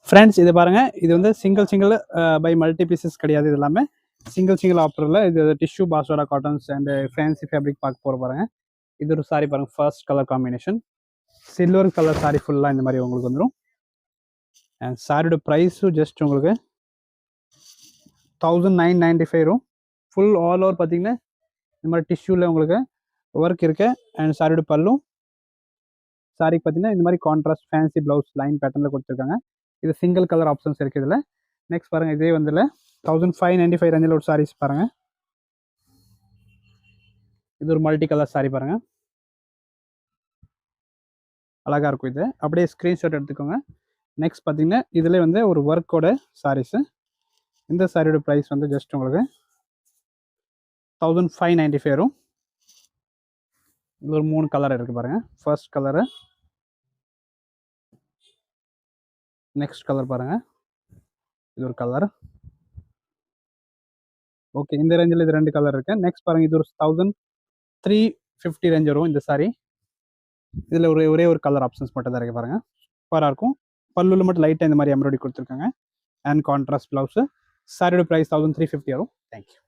Friends இது பாருங்க, இது வந்து சிங்கிள் பை மல்டி பீசஸ் கிடையாது. இது எல்லாமே சிங்கிள் ஆஃபரில். இது டிஷ்யூ பாஸ்வாடா காட்டன்ஸ் அண்ட் ஃபேன்சி ஃபேப்ரிக் பார்க்க போகிற பாருங்க. இது ஒரு சாரி பாருங்க, first colour combination silver colour sari ஃபுல்லாக இந்த மாதிரி உங்களுக்கு வந்துடும். அண்ட் சாரியோட ப்ரைஸும் ஜஸ்ட் உங்களுக்கு 1995 வரும். ஃபுல் ஆல் ஓவர் பார்த்தீங்கன்னா இந்த மாதிரி டிஷ்யூவில் உங்களுக்கு ஒர்க் இருக்கு. அண்ட் சாரியோட பல்லும் சாரிக்கு பார்த்தீங்கன்னா இந்த மாதிரி கான்ட்ராஸ்ட் ஃபேன்சி ப்ளவுஸ் லைன் பேட்டர்னில் கொடுத்துருக்காங்க. இது சிங்கிள் கலர் ஆப்ஷன்ஸ் இருக்குது இதில். நெக்ஸ்ட் பாருங்கள், இதே வந்து 1595 ரேஞ்சில் ஒரு சாரீஸ் பாருங்கள். இது ஒரு மல்டி கலர் சாரி பாருங்கள், அழகாக இருக்கும். இது அப்படியே ஸ்க்ரீன்ஷாட் எடுத்துக்கோங்க. நெக்ஸ்ட் பார்த்தீங்கன்னா இதில் வந்து ஒரு ஒர்க்கோட சாரீஸு. இந்த சாரியோட ப்ரைஸ் வந்து ஜஸ்ட் உங்களுக்கு 1595 வரும். இது ஒரு 3 கலர் இருக்குது பாருங்கள். ஃபர்ஸ்ட் கலரு, நெக்ஸ்ட் கலர் பாருங்கள், இது ஒரு கலர். ஓகே, இந்த ரேஞ்சில் இது 2 கலர் இருக்குது. நெக்ஸ்ட் பாருங்கள், இது ஒரு 1350 ரேஞ்ச் வரும் இந்த சாரி. இதில் ஒரே ஒரு கலர் ஆப்ஷன்ஸ் மட்டும் தான் இருக்குது பாருங்கள். சூப்பராக இருக்கும். பல்லுவில் மட்டும் லைட்டாக இந்த மாதிரி எம்ப்ராய்டரி கொடுத்துருக்காங்க. And contrast blouse. சாரியோட ப்ரைஸ் 1350 வரும். தேங்க்யூ.